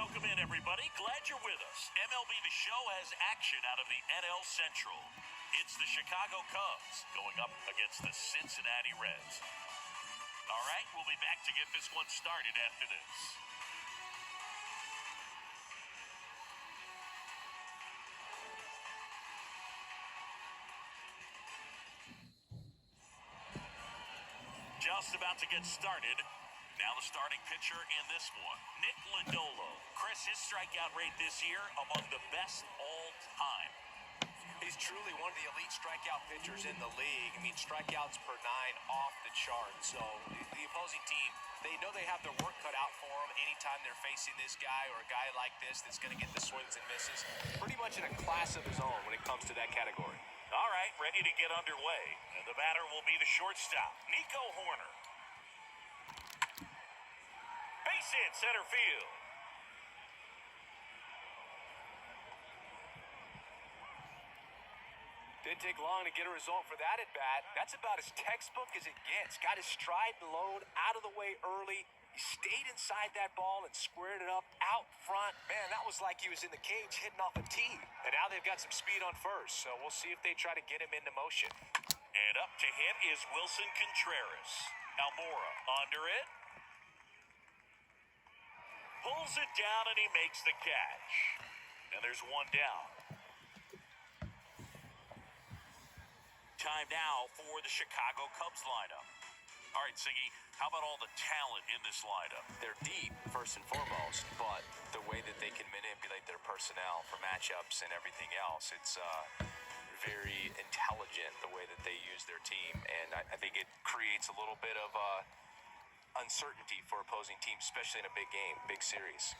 welcome in, everybody. Glad you're with us. MLB The Show has action out of the NL Central. It's the Chicago Cubs going up against the Cincinnati Reds. All right, we'll be back to get this one started after this. Just about to get started. Now the starting pitcher in this one, Nick Lodolo. Chris, his strikeout rate this year among the best all time. He's truly one of the elite strikeout pitchers in the league. I mean, strikeouts per 9 off the chart. So the opposing team, they know they have their work cut out for them anytime they're facing this guy or a guy like this that's going to get the swings and misses. Pretty much in a class of his own when it comes to that category. All right, ready to get underway. And the batter will be the shortstop, Nico Horner. Base hit, center field. Didn't take long to get a result for that at bat. That's about as textbook as it gets. Got his stride and load out of the way early. He stayed inside that ball and squared it up out front. Man, that was like he was in the cage hitting off a tee. And now they've got some speed on first, so we'll see if they try to get him into motion. And up to hit is Wilson Contreras. Almora under it. Pulls it down and he makes the catch. And there's one down. Time now for the Chicago Cubs lineup. All right, Siggy, how about all the talent in this lineup? They're deep, first and foremost, but the way that they can manipulate their personnel for matchups and everything else, it's very intelligent the way that they use their team. And I think it creates a little bit of uncertainty for opposing teams, especially in a big game, big series.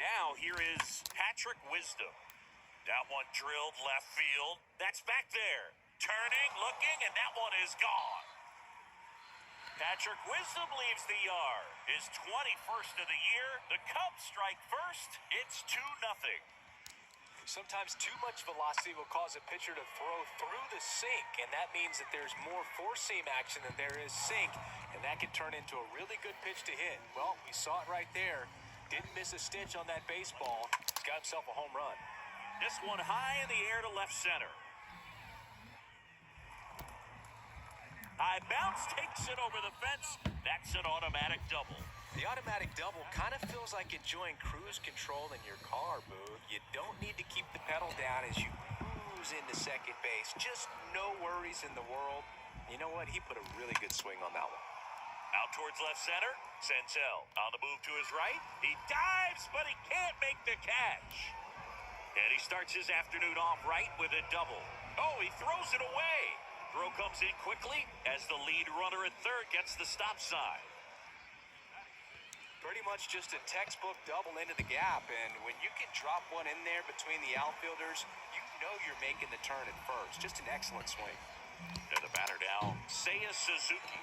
Now here is Patrick Wisdom. That one drilled left field. That's back there. Turning, looking, and that one is gone. Patrick Wisdom leaves the yard. His 21st of the year. The Cubs strike first. It's 2-0. Sometimes too much velocity will cause a pitcher to throw through the sink, and that means that there's more four-seam action than there is sink, and that can turn into a really good pitch to hit. Well, we saw it right there. Didn't miss a stitch on that baseball. He's got himself a home run. This one high in the air to left center. High bounce takes it over the fence. That's an automatic double. The automatic double kind of feels like enjoying cruise control in your car, Boo. You don't need to keep the pedal down as you cruise into second base. Just no worries in the world. You know what? He put a really good swing on that one. Out towards left center. Senzel on the move to his right. He dives, but he can't make the catch. And he starts his afternoon off right with a double. Oh, he throws it away. Throw comes in quickly as the lead runner at third gets the stop sign. Pretty much just a textbook double into the gap, and when you can drop one in there between the outfielders, you know you're making the turn at first. Just an excellent swing. And the batter now, Seiya Suzuki.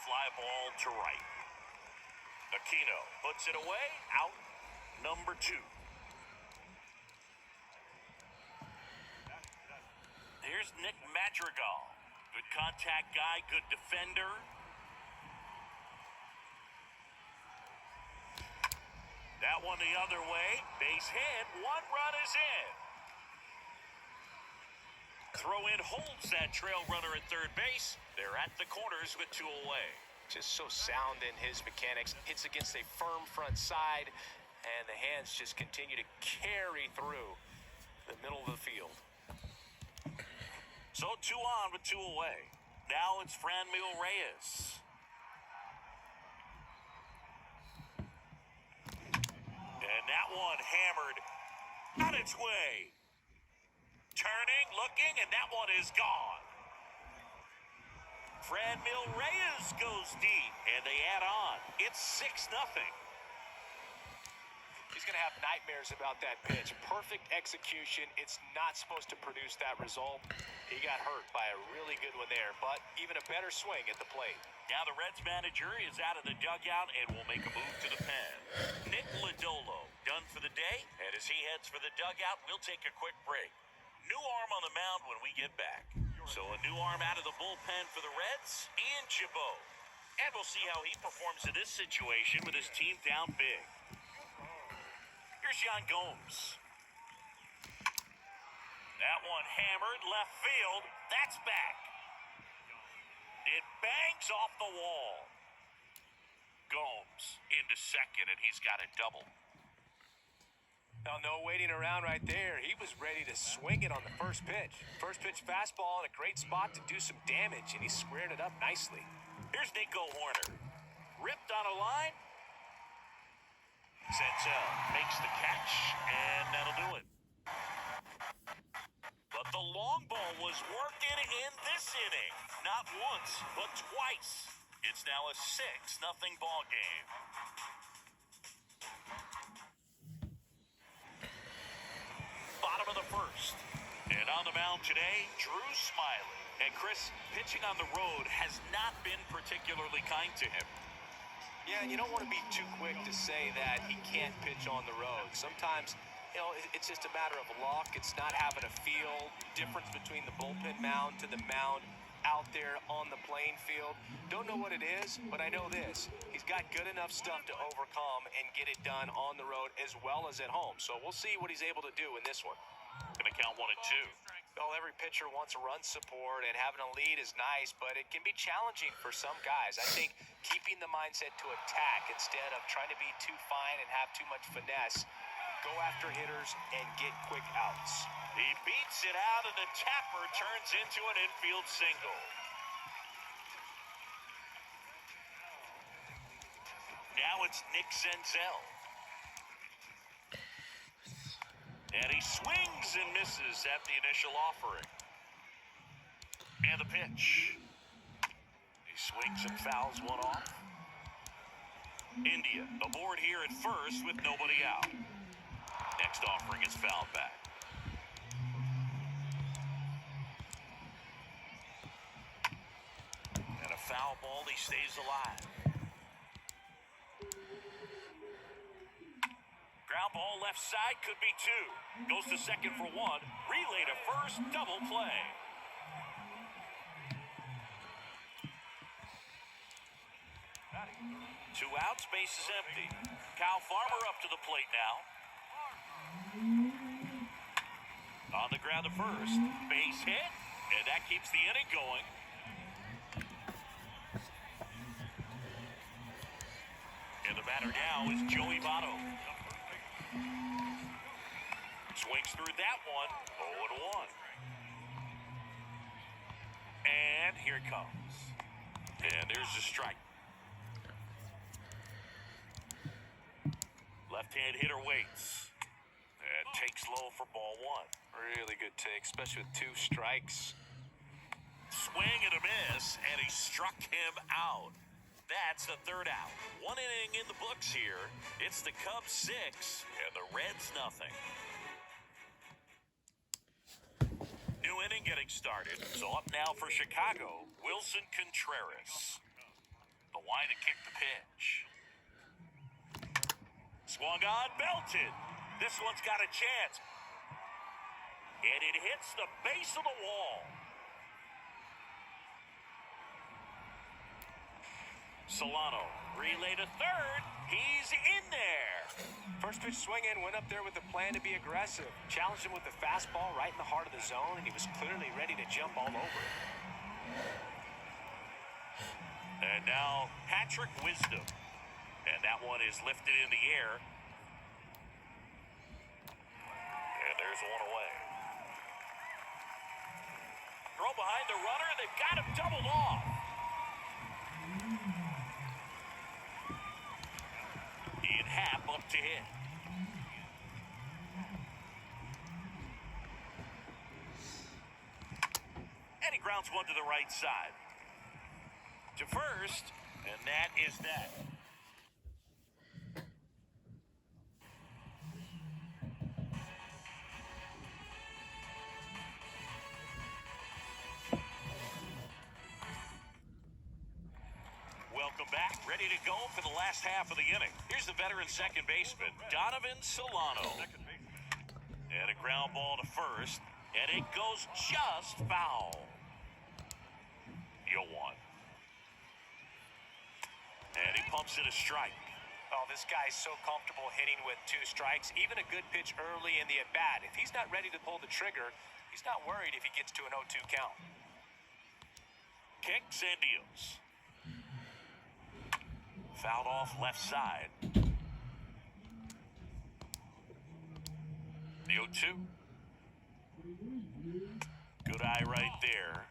Fly ball to right. Aquino puts it away. Out number 2. Here's Nick Matrigo. Good contact guy, good defender. That one the other way. Base hit. 1 run is in. Throw in holds that trail runner at third base. They're at the corners with 2 away. Just so sound in his mechanics. Hits against a firm front side, and the hands just continue to carry through the middle of the field. So 2 on with 2 away. Now it's Franmil Reyes. And that one hammered on its way. Turning, looking, and that one is gone. Franmil Reyes goes deep, and they add on. It's 6-0. He's going to have nightmares about that pitch. Perfect execution. It's not supposed to produce that result. He got hurt by a really good one there, but even a better swing at the plate. Now the Reds manager is out of the dugout and will make a move to the pen. Nick Lodolo done for the day, and as he heads for the dugout, we'll take a quick break. New arm on the mound when we get back. So a new arm out of the bullpen for the Reds, Ian Chabot. And we'll see how he performs in this situation with his team down big. Here's Yan Gomes. That one hammered left field. That's back. It bangs off the wall. Gomes into second, and he's got a double. Now, no waiting around right there. He was ready to swing it on the first pitch. First pitch fastball in a great spot to do some damage, and he squared it up nicely. Here's Nico Horner. Ripped on a line. Senzel makes the catch, and that'll do it. But the long ball was working in this inning. Not once, but twice. It's now a 6-0 ball game. Bottom of the first. And on the mound today, Drew Smiley. And Chris, pitching on the road has not been particularly kind to him. Yeah, you don't want to be too quick to say that he can't pitch on the road. Sometimes, it's just a matter of luck. It's not having a feel. Difference between the bullpen mound to the mound out there on the playing field. Don't know what it is, but I know this. He's got good enough stuff to overcome and get it done on the road as well as at home. So we'll see what he's able to do in this one. Gonna count 1 and 2. Well, every pitcher wants run support, and having a lead is nice, but it can be challenging for some guys. I think keeping the mindset to attack instead of trying to be too fine and have too much finesse, go after hitters and get quick outs. He beats it out, and the tapper turns into an infield single. Now it's Nick Senzel. And he swings and misses at the initial offering. And the pitch. He swings and fouls one off. India aboard here at first with nobody out. Next offering is fouled back. And a foul ball, he stays alive. Ground ball left side, could be 2. Goes to second for 1. Relay to first, double play. Two outs, base is empty. Kyle Farmer up to the plate now. On the ground to first. Base hit, and that keeps the inning going. And the batter now is Joey Votto. Swings through that one, 0-1. And here it comes. And there's the strike. Left-hand hitter waits. And takes low for ball 1. Really good take, especially with 2 strikes. Swing and a miss, and he struck him out. That's the 3rd out. 1 inning in the books here. It's the Cubs 6 and the Reds nothing. New inning getting started. So up now for Chicago, Wilson Contreras. The line to kick the pitch. Swung on, belted. This one's got a chance. And it hits the base of the wall. Solano, relay to third. He's in there. First pitch swing in, went up there with a plan to be aggressive. Challenged him with the fastball right in the heart of the zone, and he was clearly ready to jump all over it. And now Patrick Wisdom. And that one is lifted in the air. And there's one away. Throw behind the runner. They've got him doubled off. Ian Happ up to hit. And he grounds one to the right side. To first, and that is that. Welcome back. Ready to go for the last half of the inning. Here's the veteran second baseman, Donovan Solano. And a ground ball to first, and it goes just foul. You'll want. And he pumps it a strike. Oh, this guy's so comfortable hitting with 2 strikes, even a good pitch early in the at-bat. If he's not ready to pull the trigger, he's not worried if he gets to an 0-2 count. Kicks and deals. Fouled off left side. The 0-2. Good eye right there.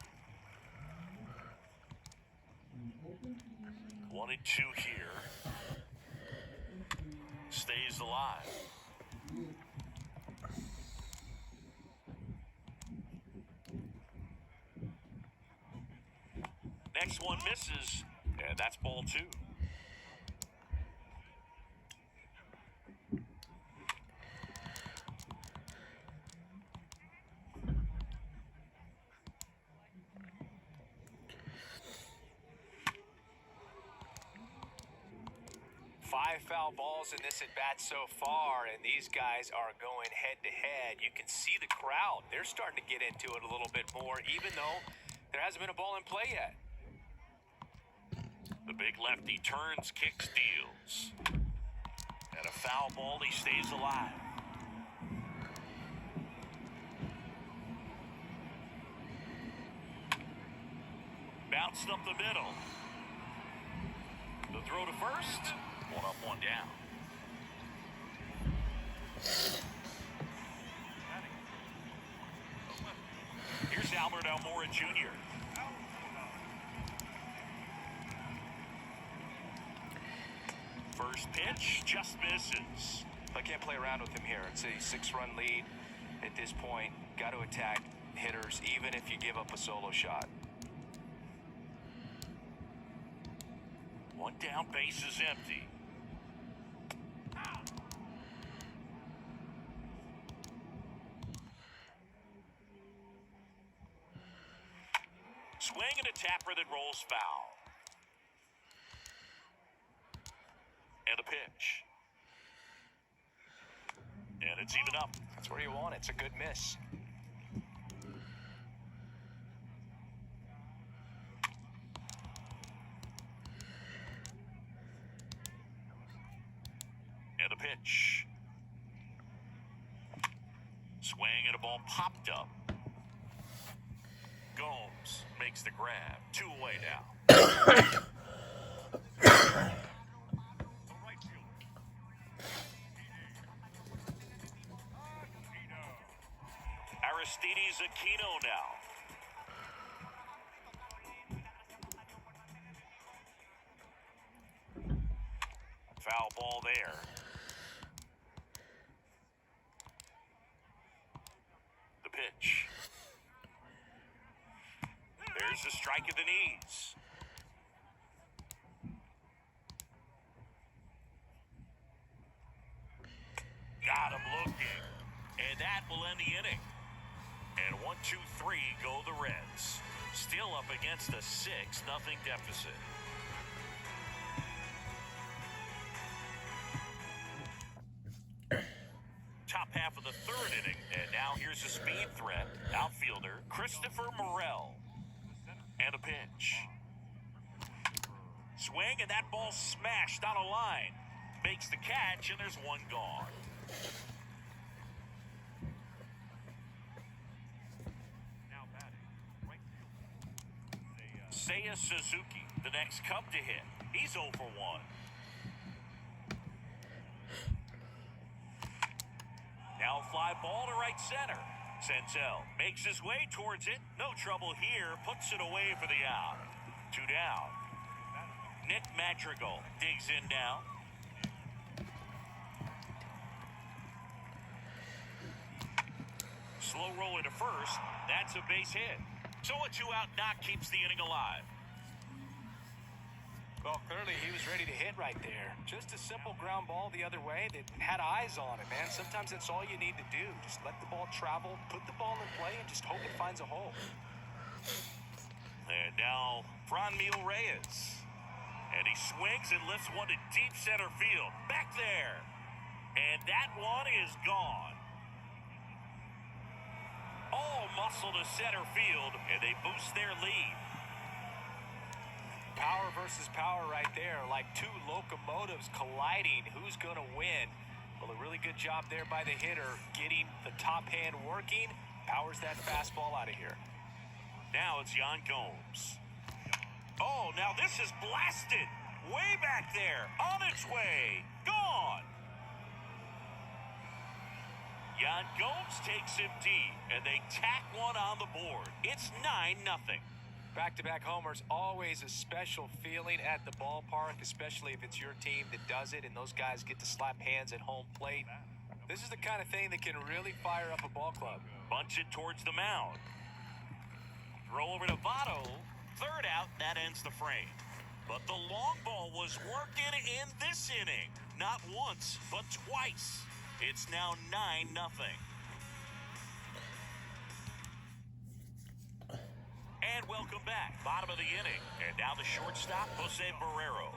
1-2 here. Stays alive. Next one misses, and that's ball 2. 5 foul balls in this at-bat so far, and these guys are going head-to-head. You can see the crowd. They're starting to get into it a little bit more, even though there hasn't been a ball in play yet. The big lefty turns, kicks, deals. And a foul ball, he stays alive. Bounced up the middle. The throw to first. 1 up, 1 down. Here's Albert Almora Jr. First pitch just misses. I can't play around with him here. It's a 6-run lead at this point. Got to attack hitters even if you give up a solo shot. 1 down, base is empty. Swing and a tapper that rolls foul. And a pitch. And it's even up. That's where you want it. It's a good miss. And a pitch. Swing and a ball popped up. Gomes makes the grab. 2 away now. Aristides Aquino now. Foul ball there. The pitch. There's the strike at the knees. Got him looking. And that will end the inning. And 1, 2, 3 go the Reds. Still up against a 6-0 deficit. Top half of the 3rd inning, and now here's a speed threat. Outfielder Christopher Morel. And a pitch. Swing, and that ball smashed on a line. Makes the catch, and there's 1 gone. Seiya Suzuki, the next Cub to hit. He's 0 for 1. Now fly ball to right center. Senzel makes his way towards it. No trouble here. Puts it away for the out. 2 down. Nick Matrigo digs in now. Slow roller to first. That's a base hit. So a 2-out knock keeps the inning alive. Well, clearly he was ready to hit right there. Just a simple ground ball the other way that had eyes on it, man. Sometimes that's all you need to do. Just let the ball travel, put the ball in play, and just hope it finds a hole. And now, Franmil Reyes. And he swings and lifts one to deep center field. Back there. And that one is gone. All muscle to center field, and they boost their lead. Power versus power right there, like two locomotives colliding. Who's going to win? Well, a really good job there by the hitter, getting the top hand working. Powers that fastball out of here. Now it's Yan Gomes. Oh, now this is blasted. Way back there. On its way. Gone. Yan Gomes takes him deep, and they tack one on the board. It's 9-0. Back-to-back homers, always a special feeling at the ballpark, especially if it's your team that does it and those guys get to slap hands at home plate. This is the kind of thing that can really fire up a ball club. Bunch it towards the mound. Throw over to Votto. Third out, that ends the frame. But the long ball was working in this inning. Not once, but twice. It's now 9-0. And welcome back. Bottom of the inning. And now the shortstop, Jose Barrero.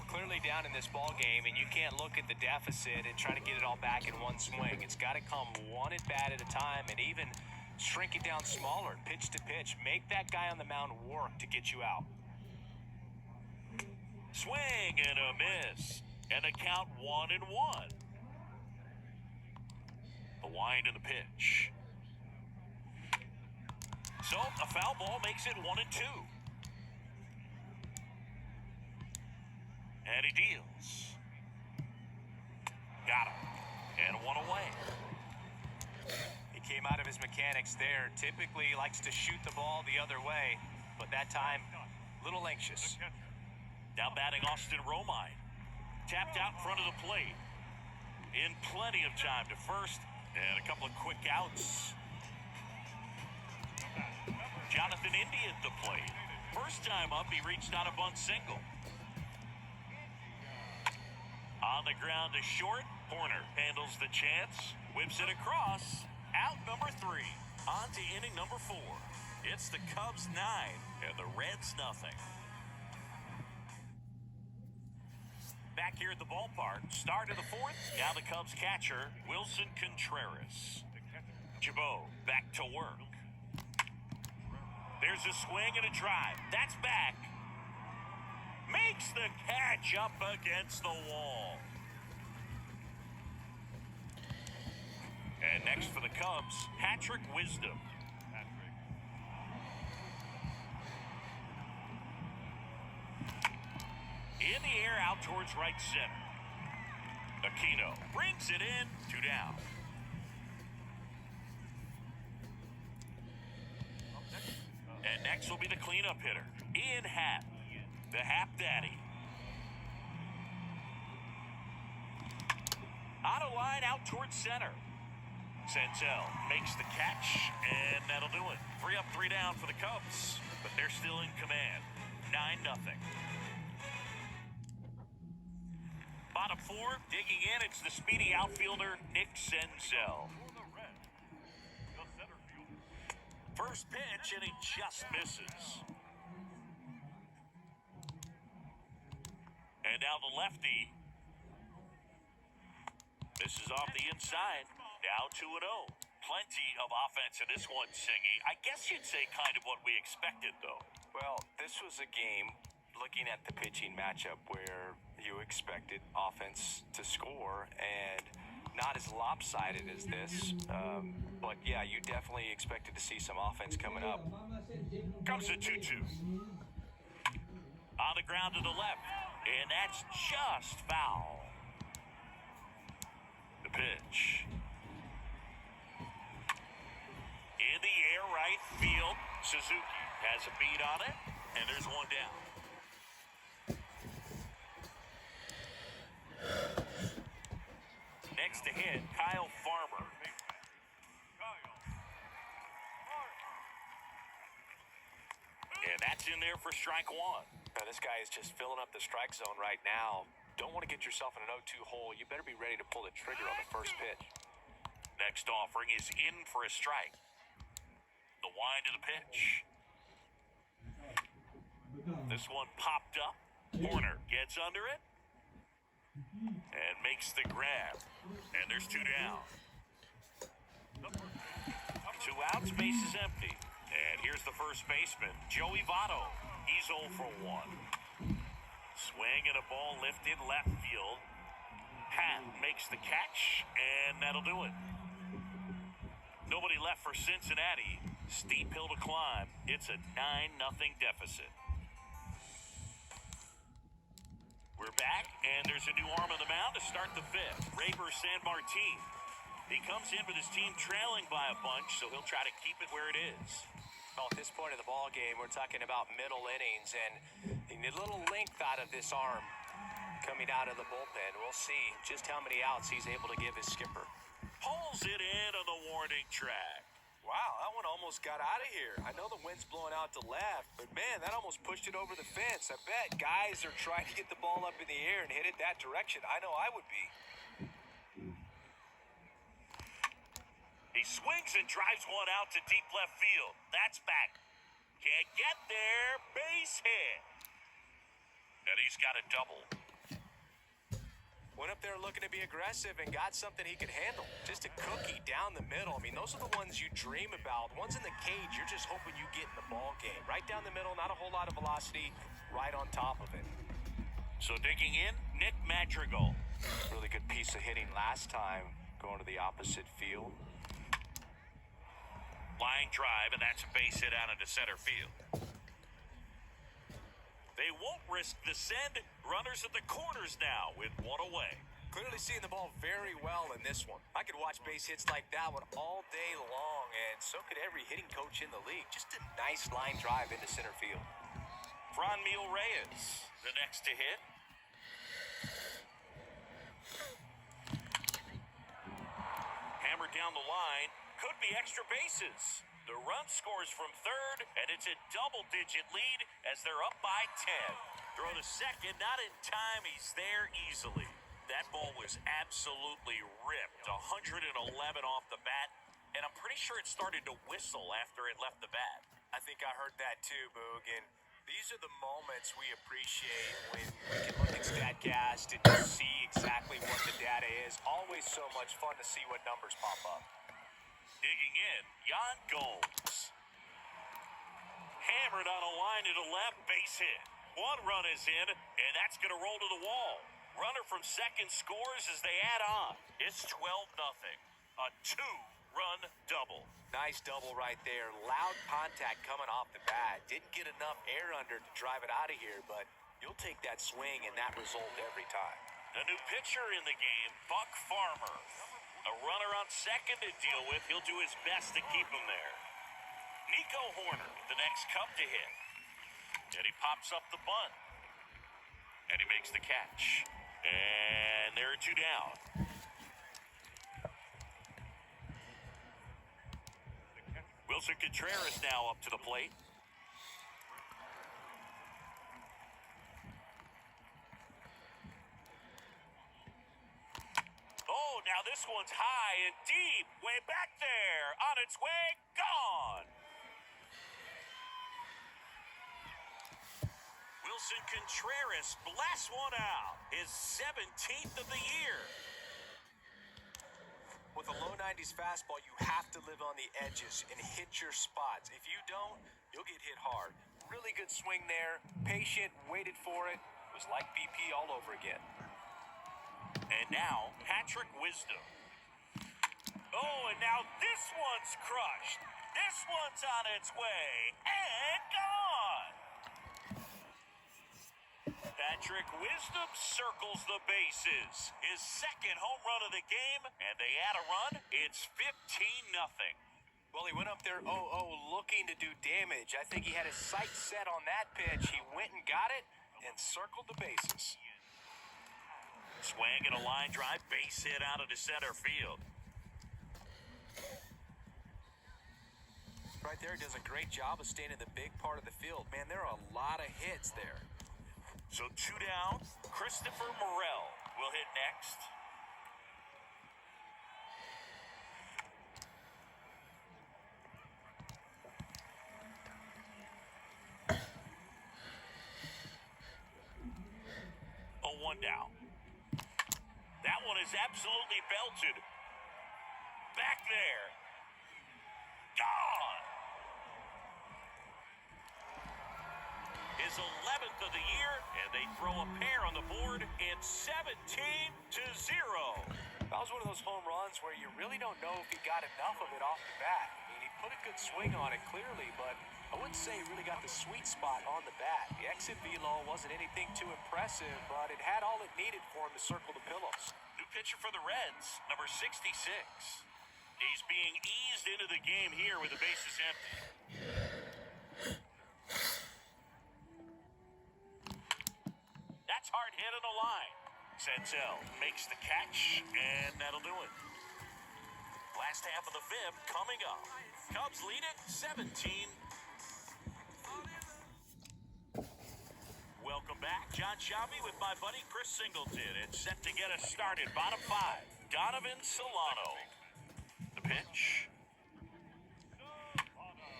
Clearly down in this ball game, and you can't look at the deficit and try to get it all back in one swing. It's got to come one at bat at a time, and even shrink it down smaller, pitch to pitch. Make that guy on the mound work to get you out. Swing and a miss. And a count 1-1. The wind of the pitch. So a foul ball makes it 1-2. And he deals. Got him. And one away. He came out of his mechanics there. Typically likes to shoot the ball the other way, but that time, a little anxious. Now batting Austin Romine. Tapped out in front of the plate. In plenty of time to first, and a couple of quick outs. Jonathan Indy at the plate. First time up, he reached out a bunt single. On the ground to short, Horner handles the chance, whips it across. Out number 3. On to inning number 4. It's the Cubs 9 and the Reds nothing. Back here at the ballpark, start of the 4th. Now the Cubs catcher, Wilson Contreras. Jabot back to work. There's a swing and a drive. That's back. Makes the catch up against the wall. And next for the Cubs, Patrick Wisdom. In the air, out towards right center. Aquino brings it in, 2 down. And next will be the cleanup hitter, Ian Happ, the Happ Daddy. Out of line, out towards center. Senzel makes the catch, and that'll do it. 3 up, 3 down for the Cubs, but they're still in command. 9-0. Bottom 4, digging in, it's the speedy outfielder, Nick Senzel. First pitch, and he just misses. And now the lefty. Misses off the inside. Now 2-0. Plenty of offense in this one, Singy. I guess you'd say kind of what we expected, though. Well, this was a game, looking at the pitching matchup, where you expected offense to score, and not as lopsided as this. But yeah, you definitely expected to see some offense coming up. Comes the 2-2. On the ground to the left, and that's just foul. The pitch. In the air, right field. Suzuki has a beat on it, and there's one down. Next to hit, Kyle Farmer. And that's in there for strike 1. Now, this guy is just filling up the strike zone right now. Don't want to get yourself in an 0-2 hole. You better be ready to pull the trigger on the first pitch. Next offering is in for a strike. The wind of the pitch. This one popped up. Horner gets under it and makes the grab. And there's 2 down. 2 outs, base is empty. And here's the first baseman, Joey Votto. He's 0 for 1. Swing and a ball lifted left field. Pat makes the catch, and that'll do it. Nobody left for Cincinnati. Steep hill to climb. It's a 9-0 deficit. We're back, and there's a new arm on the mound to start the fifth. Raber San Martin. He comes in with his team trailing by a bunch, so he'll try to keep it where it is. Well, at this point of the ball game, we're talking about middle innings, and you need a little length out of this arm coming out of the bullpen. We'll see just how many outs he's able to give his skipper. Pulls it in on the warning track. Wow, that one almost got out of here. I know the wind's blowing out to left, but man, that almost pushed it over the fence. I bet guys are trying to get the ball up in the air and hit it that direction. I know I would be. He swings and drives one out to deep left field. That's back. Can't get there. Base hit. And he's got a double. Went up there looking to be aggressive and got something he could handle. Just a cookie down the middle. I mean, those are the ones you dream about. Ones in the cage, you're just hoping you get in the ball game. Right down the middle, not a whole lot of velocity, right on top of it. So digging in, Nick Matrigo. Really good piece of hitting last time, going to the opposite field. Line drive, and that's a base hit out into center field. They won't risk the send. Runners at the corners now with one away. Clearly seeing the ball very well in this one. I could watch base hits like that one all day long, and so could every hitting coach in the league. Just a nice line drive into center field. Franmil Reyes, the next to hit. Hammered down the line. Could be extra bases. The run scores from third, and it's a double-digit lead as they're up by 10. Throw to second, not in time. He's there easily. That ball was absolutely ripped. 111 off the bat, and I'm pretty sure it started to whistle after it left the bat. I think I heard that too, Boog, and these are the moments we appreciate when we can look at StatCast and just see exactly what the data is. Always so much fun to see what numbers pop up. Digging in, Yan Gomes. Hammered on a line to the left, base hit. One run is in, and that's going to roll to the wall. Runner from second scores as they add on. It's 12-0. A 2-run double. Nice double right there. Loud contact coming off the bat. Didn't get enough air under to drive it out of here, but you'll take that swing and that result every time. The new pitcher in the game, Buck Farmer. A runner on second to deal with. He'll do his best to keep him there. Nico Horner, the next Cub to hit. And he pops up the bunt. And he makes the catch. And there are two down. Wilson Contreras now up to the plate. Oh, now this one's high and deep. Way back there. On its way. Gone. Wilson Contreras blasts one out. His 17th of the year. With a low 90s fastball, you have to live on the edges and hit your spots. If you don't, you'll get hit hard. Really good swing there. Patient, waited for it. It was like BP all over again. And now, Patrick Wisdom. Oh, and now this one's crushed. This one's on its way. And gone. Patrick Wisdom circles the bases. His second home run of the game, and they add a run. It's 15-0. Well, he went up there 0-0 looking to do damage. I think he had his sights set on that pitch. He went and got it and circled the bases. Swing and a line drive, base hit out into center field. Right there, does a great job of staying in the big part of the field. Man, there are a lot of hits there. So two down. Christopher Morel will hit next. Oh, one down. That one is absolutely belted. Back there. Gone. 4th of the year, and they throw a pair on the board. It's 17-0. That was one of those home runs where you really don't know if he got enough of it off the bat. I mean, he put a good swing on it clearly, but I wouldn't say he really got the sweet spot on the bat. The exit velo wasn't anything too impressive, but it had all it needed for him to circle the pillows. New pitcher for the Reds, number 66. He's being eased into the game here with the bases empty. That's hard hit on the line. Senzel makes the catch, and that'll do it. Last half of the 5th coming up. Cubs lead it 17. Welcome back. John Shabby with my buddy Chris Singleton. It's set to get us started. Bottom 5. Donovan Solano. The pitch.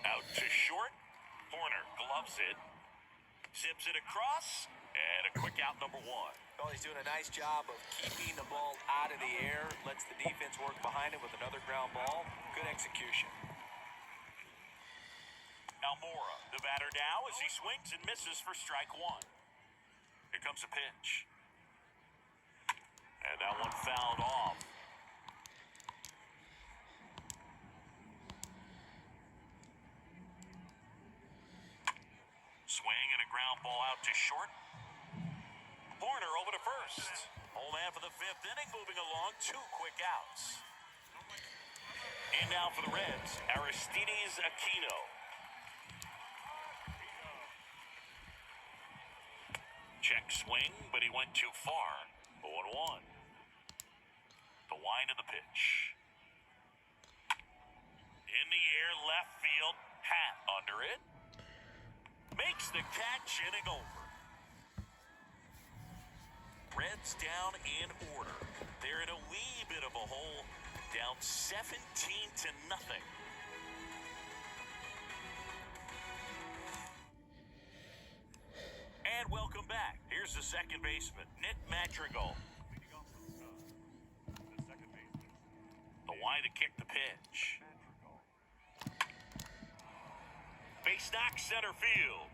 Out to short. Horner gloves it. Zips it across. And a quick out, number 1. Well, he's doing a nice job of keeping the ball out of the air. Lets the defense work behind it with another ground ball. Good execution. Almora, the batter now as he swings and misses for strike 1. Here comes a pitch. And that one fouled off. Swing and a ground ball out to short. Horner over to first. Home half of the 5th inning, moving along, 2 quick outs. In now for the Reds, Aristides Aquino. Check swing, but he went too far. 0-1. The wind of the pitch. In the air, left field, Hat under it. Makes the catch, inning over. Reds down in order. They're in a wee bit of a hole, down 17-0. And welcome back. Here's the second baseman, Nick Matrigo. The wind to kick the pitch. Base knock center field.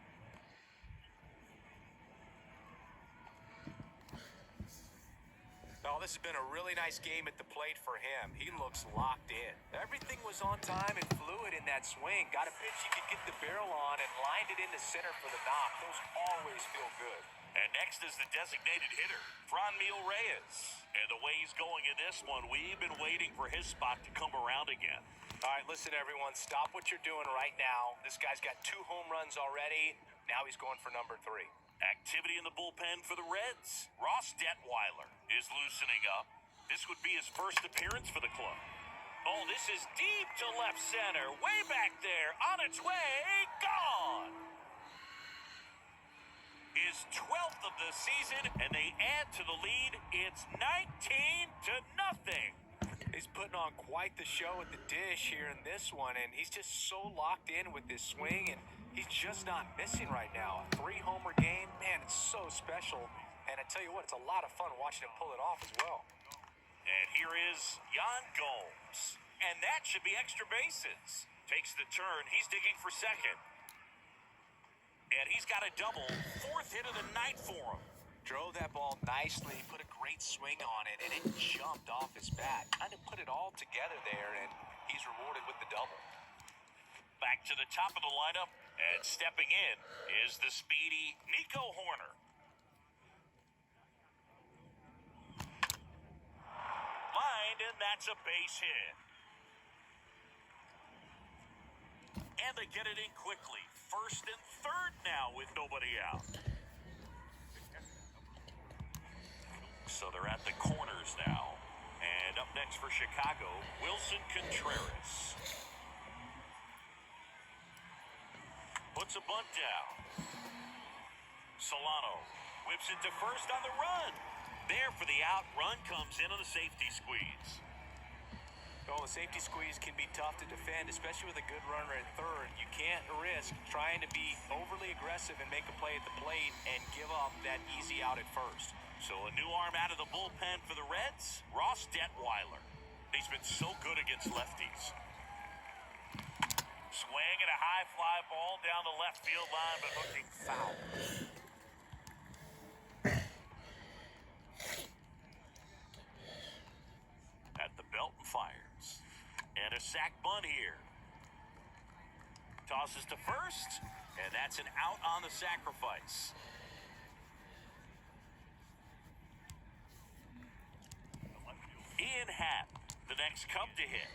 Oh, this has been a really nice game at the plate for him. He looks locked in. Everything was on time and fluid in that swing. Got a pitch he could get the barrel on and lined it into center for the knock. Those always feel good. And next is the designated hitter, Franmil Reyes. And the way he's going in this one, we've been waiting for his spot to come around again. All right, listen, everyone. Stop what you're doing right now. This guy's got 2 home runs already. Now he's going for number 3. Activity in the bullpen for the Reds. Ross Detweiler is loosening up. This would be his first appearance for the club. Oh, this is deep to left center. Way back there. On its way. Gone. His 12th of the season, and they add to the lead. It's 19-0. He's putting on quite the show at the dish here in this one, and he's just so locked in with this swing, and he's just not missing right now. A 3-homer game, man, it's so special. And I tell you what, it's a lot of fun watching him pull it off as well. And here is Yan Gomes. And that should be extra bases. Takes the turn. He's digging for second. And he's got a double. 4th hit of the night for him. Drove that ball nicely, put a great swing on it, and it jumped off his bat. Kind of put it all together there, and he's rewarded with the double. Back to the top of the lineup, and stepping in is the speedy Nico Horner. Lined, and that's a base hit. And they get it in quickly. 1st and 3rd now with nobody out. So they're at the corners now. And up next for Chicago, Wilson Contreras. Puts a bunt down. Solano whips it to first on the run. There for the out. Run comes in on the safety squeeze. Oh, the safety squeeze can be tough to defend, especially with a good runner at 3rd. You can't risk trying to be overly aggressive and make a play at the plate and give up that easy out at 1st. So a new arm out of the bullpen for the Reds, Ross Detweiler. He's been so good against lefties. Swing and a high fly ball down the left field line, but looking foul. Belton fires. And a sac bunt here. Tosses to first, and that's an out on the sacrifice. Ian Happ, the next Cub to hit.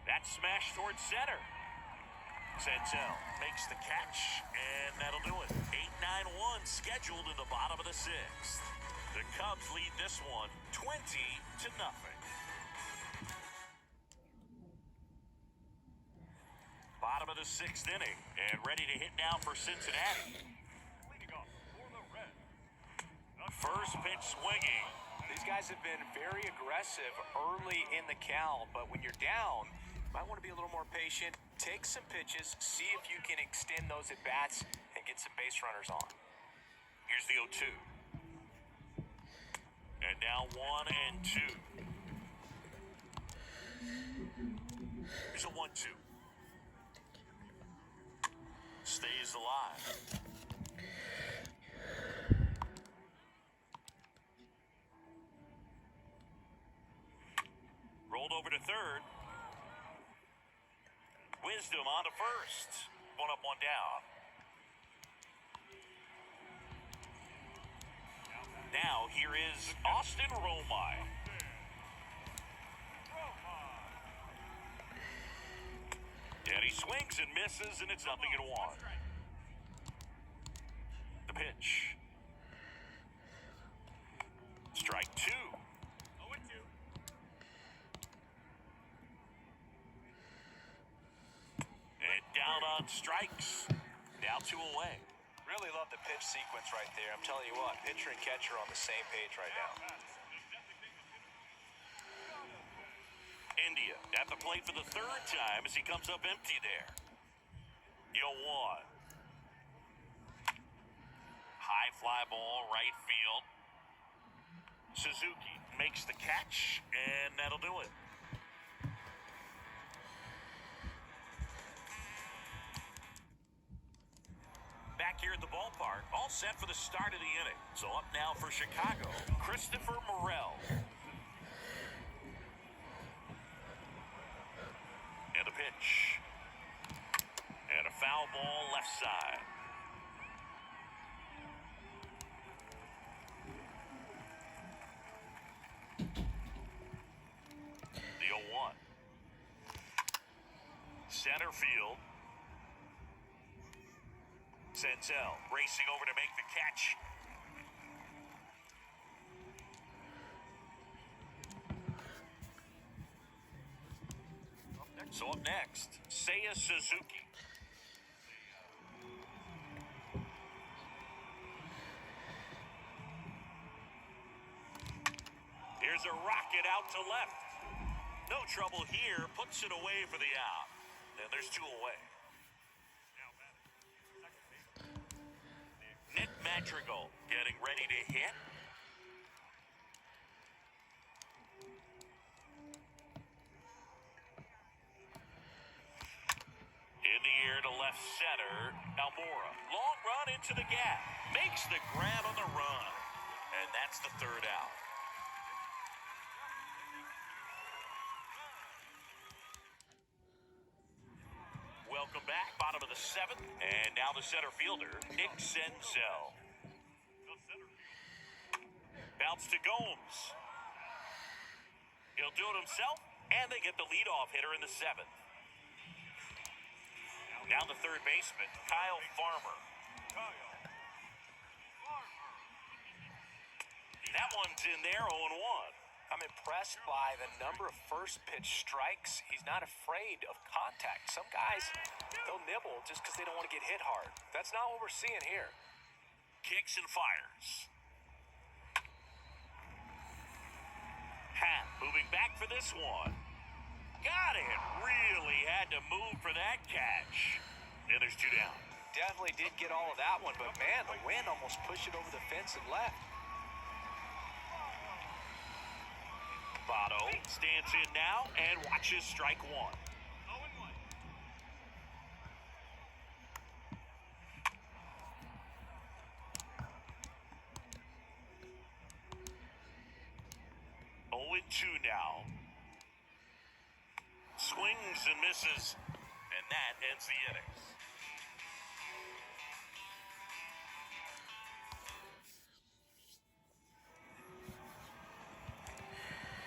That's smashed towards center. Senzel makes the catch, and that'll do it. 8-9-1 scheduled in the bottom of the sixth. The Cubs lead this one 20-0. Bottom of the sixth inning, and ready to hit now for Cincinnati. First pitch swinging. These guys have been very aggressive early in the count, but when you're down, you might want to be a little more patient. Take some pitches, see if you can extend those at-bats and get some base runners on. Here's the 0-2. And now 1-2. Here's a 1-2. Stays alive. Rolled over to third. Wisdom on to first. One up, one down. Now here is Austin Romine. And he swings and misses, and it's 0-1. The pitch. Strike two. And down on strikes. Now 2 away. Really love the pitch sequence right there. I'm telling you what, pitcher and catcher on the same page right now. India at the plate for the third time as he comes up empty there. The 0-1. High fly ball, right field. Suzuki makes the catch, and that'll do it. Back here at the ballpark, all set for the start of the inning. So up now for Chicago, Christopher Morel. And a pitch. And a foul ball left side. The 0-1. Center field. Senzel racing over to make the catch. So up next, Seiya Suzuki. Here's a rocket out to left. No trouble here, puts it away for the out. And there's 2 away. Matrigo getting ready to hit. In the air to left center, Almora. Long run into the gap. Makes the grab on the run. And that's the third out. Welcome back, bottom of the seventh. And now the center fielder, Nick Senzel. Bounce to Gomes. He'll do it himself, and they get the leadoff hitter in the seventh. Now the third baseman, Kyle Farmer. That one's in there, 0-1. I'm impressed by the number of first pitch strikes. He's not afraid of contact. Some guys, they'll nibble just because they don't want to get hit hard. That's not what we're seeing here. Kicks and fires. Happ moving back for this one. Got it. Really had to move for that catch. And there's 2 down. Definitely did get all of that one, but man, the wind almost pushed it over the fence and left. Votto stands in now and watches strike 1. 0-2 now. Swings and misses, and that ends the inning.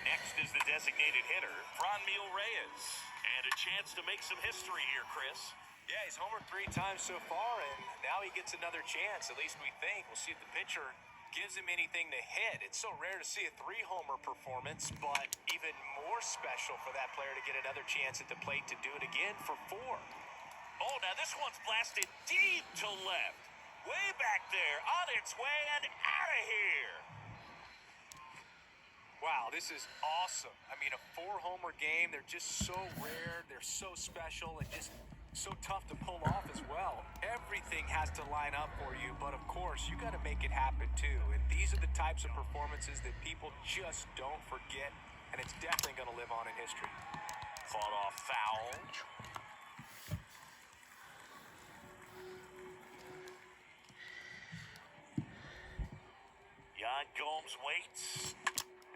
Next is the designated hitter, Franmil Reyes. And a chance to make some history here, Chris. Yeah, he's homered 3 times so far, and now he gets another chance. At least we think. We'll see if the pitcher gives him anything to hit. It's so rare to see a 3-homer performance, but even more special for that player to get another chance at the plate to do it again for 4. Oh, now this one's blasted deep to left. Way back there, on its way and out of here. Wow, this is awesome. I mean, a 4-homer game, they're just so rare, they're so special, and just so tough to pull off as well. Everything has to line up for you, but of course, you got to make it happen too. And these are the types of performances that people just don't forget, and it's definitely going to live on in history. Fought off foul. Yan Gomes waits.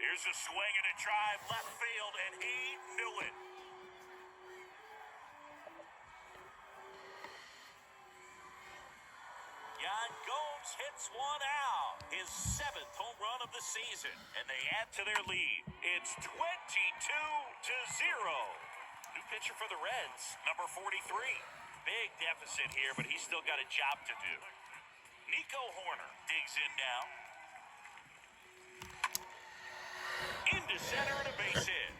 Here's a swing and a drive left field, and he knew it. Yan Gomes hits one out. His 7th home run of the season, and they add to their lead. It's 22-0. New pitcher for the Reds, number 43. Big deficit here, but he's still got a job to do. Nico Horner digs in now. Into center and a base hit.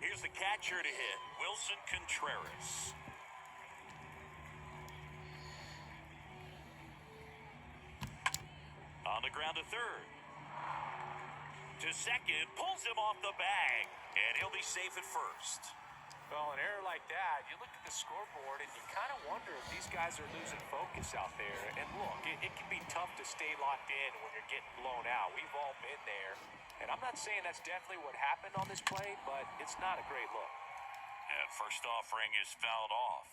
Here's the catcher to hit, Wilson Contreras. On the ground to third. To second, pulls him off the bag, and he'll be safe at first. Well, an error like that, you look at the scoreboard and you kind of wonder if these guys are losing focus out there. And look, it can be tough to stay locked in when you're getting blown out. We've all been there. And I'm not saying that's definitely what happened on this play, but it's not a great look. And first offering is fouled off.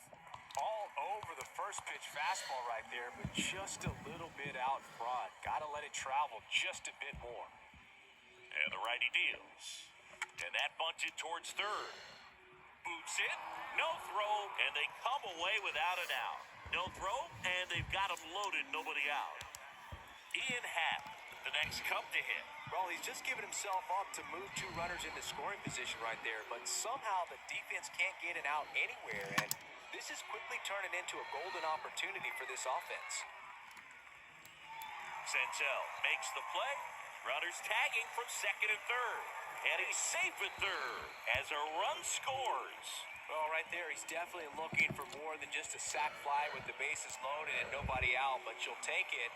All over the first pitch fastball right there, but just a little bit out front. Got to let it travel just a bit more. And the righty deals. And that bunted towards third. Boots it, no throw, and they come away without an out. No throw, and they've got him loaded, nobody out. Ian Happ, the next come to hit. Well, he's just given himself up to move 2 runners into scoring position right there, but somehow the defense can't get an out anywhere, and this is quickly turning into a golden opportunity for this offense. Senzel makes the play. Runners tagging from second and third. And he's safe at third as a run scores. Well, right there, he's definitely looking for more than just a sac fly with the bases loaded and nobody out, but you'll take it.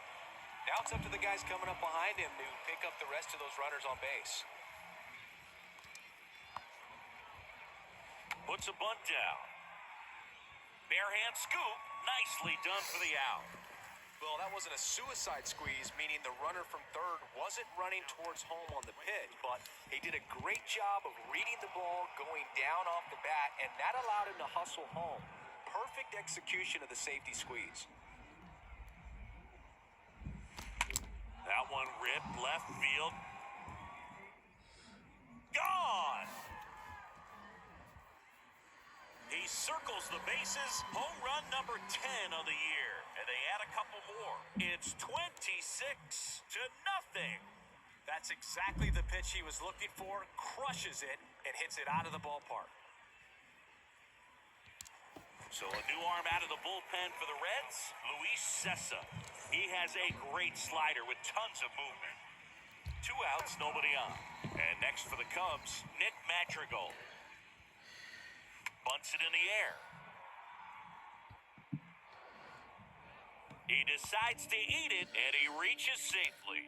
Now it's up to the guys coming up behind him to pick up the rest of those runners on base. Puts a bunt down. Bare hand scoop. Nicely done for the out. Well, that wasn't a suicide squeeze, meaning the runner from third wasn't running towards home on the pitch, but he did a great job of reading the ball, going down off the bat, and that allowed him to hustle home. Perfect execution of the safety squeeze. That one ripped left field. Gone! He circles the bases. Home run number 10 of the year. And they add a couple more. It's 26-0. That's exactly the pitch he was looking for. Crushes it and hits it out of the ballpark. So a new arm out of the bullpen for the Reds, Luis Cessa. He has a great slider with tons of movement. 2 outs, nobody on. And next for the Cubs, Nick Matrigo. Bunts it in the air. He decides to eat it, and he reaches safely.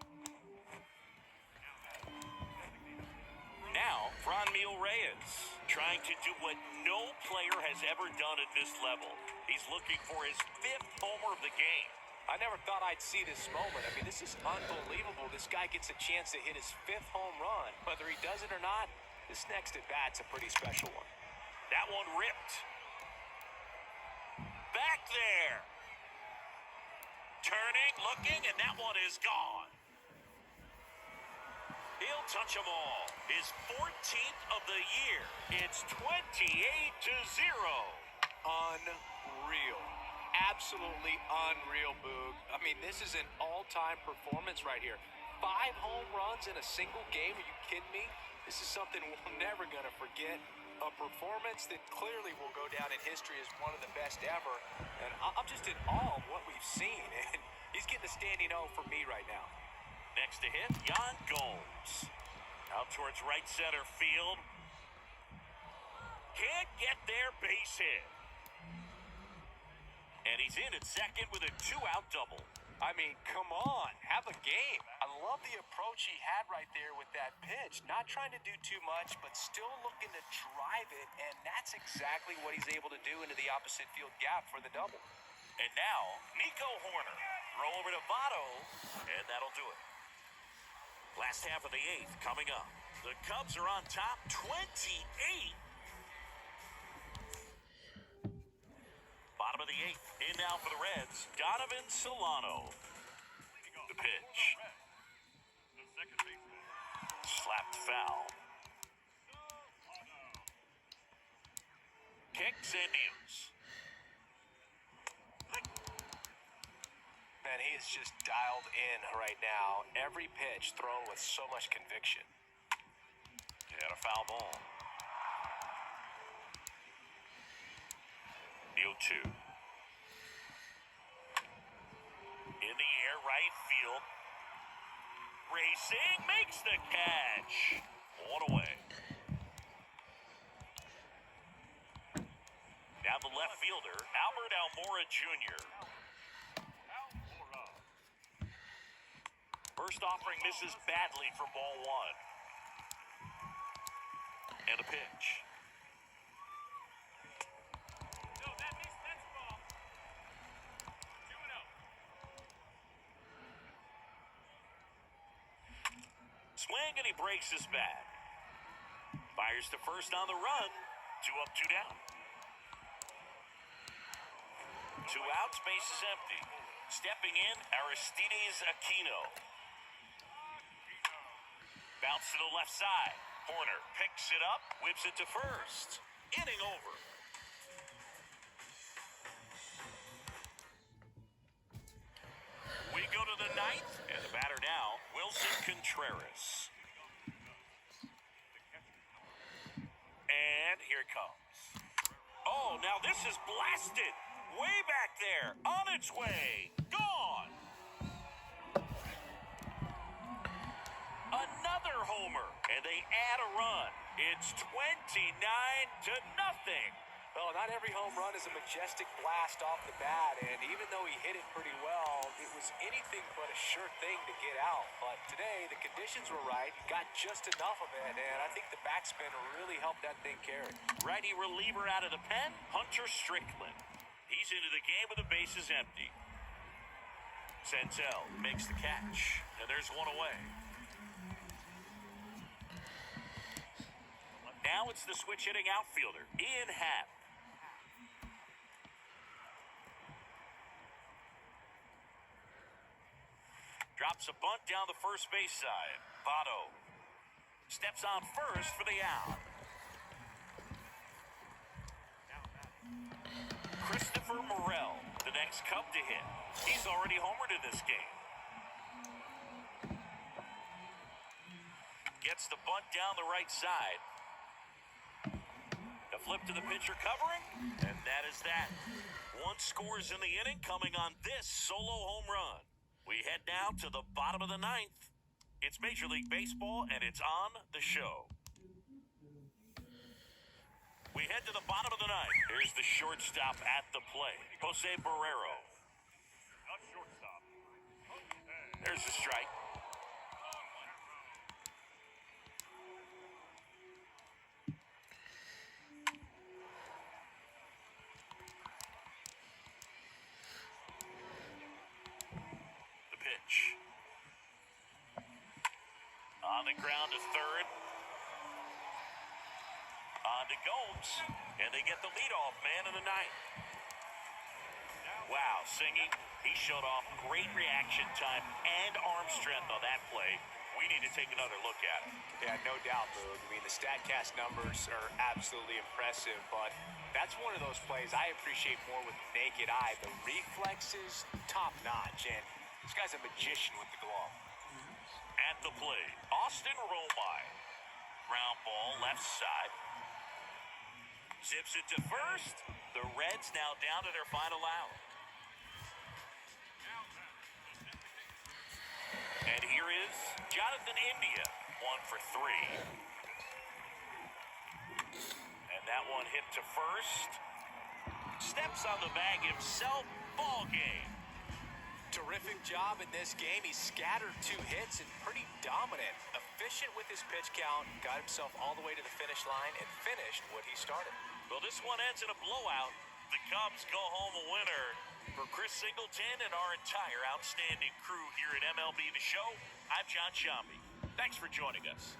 Now, Franmil Reyes, trying to do what no player has ever done at this level. He's looking for his 5th homer of the game. I never thought I'd see this moment. I mean, this is unbelievable. This guy gets a chance to hit his 5th home run. Whether he does it or not, this next at-bat's a pretty special one. That one ripped. back there. Turning, looking, and that one is gone. He'll touch them all. His 14th of the year. It's 28-0. Unreal. Absolutely unreal, Boog. I mean, this is an all-time performance right here. 5 home runs in a single game. Are you kidding me? This is something we're never going to forget. A performance that clearly will go down in history as one of the best ever. And I'm just in awe of what we've seen. And he's getting a standing O for me right now. Next to hit, Yan Gomes. Out towards right center field. Can't get there, base hit. And he's in at second with a 2-out double. I mean, come on, have a game. I love the approach he had right there with that pitch. Not trying to do too much, but still looking to drive it, and that's exactly what he's able to do into the opposite field gap for the double. And now, Nico Horner. Throw over to Votto, and that'll do it. Last half of the 8th coming up. The Cubs are on top, 28. Bottom of the 8th. In now for the Reds, Donovan Solano. The pitch. Slapped foul. Kicks and deals. Man, he is just dialed in right now. Every pitch thrown with so much conviction. He had a foul ball. The 0-2. In the air, right field. Racing, makes the catch. One away. Now the left fielder, Albert Almora Jr. First offering misses badly for ball 1. And a pitch. Swing and he breaks his bat. Fires to first on the run. 2 up, 2 down. 2 outs, base is empty. Stepping in, Aristides Aquino. Bounce to the left side. Horner picks it up, whips it to first. Inning over. We go to the 9th, and the batter now, Wilson Contreras. And here it comes. Oh, now this is blasted. Way back there, on its way, gone. Another homer, and they add a run. It's 29-0. Well, not every home run is a majestic blast off the bat, and even though he hit it pretty well, it was anything but a sure thing to get out. But today, the conditions were right, got just enough of it, and I think the backspin really helped that thing carry. Righty reliever out of the pen, Hunter Strickland. He's into the game with the bases empty. Senzel makes the catch, and there's one away. Now it's the switch-hitting outfielder, Ian Happ. Drops a bunt down the first base side. Votto steps on first for the out. Christopher Morel, the next Cub to hit. He's already homered in this game. Gets the bunt down the right side. The flip to the pitcher covering, and that is that. 1 scores in the inning coming on this solo home run. We head now to the bottom of the 9th. It's Major League Baseball, and it's on the show. We head to the bottom of the 9th. Here's the shortstop at the plate, Jose Barrero. There's the strike. On the ground to third. On to Gomes. And they get the leadoff man in the 9th. Wow, Singy, he showed off great reaction time and arm strength on that play. We need to take another look at it. Yeah, no doubt, Boog. I mean, the StatCast numbers are absolutely impressive, but that's one of those plays I appreciate more with the naked eye. The reflexes, top-notch, and this guy's a magician with the glove. At the plate, Austin Romine. Ground ball, left side. Zips it to first. The Reds now down to their final out. And here is Jonathan India, 1 for 3. And that one hit to first. Steps on the bag himself. Ball game. Terrific job in this game. He scattered 2 hits and pretty dominant. Efficient with his pitch count. Got himself all the way to the finish line and finished what he started. Well, this one ends in a blowout. The Cubs go home a winner. For Chris Singleton and our entire outstanding crew here at MLB The Show, I'm John Shambi. Thanks for joining us.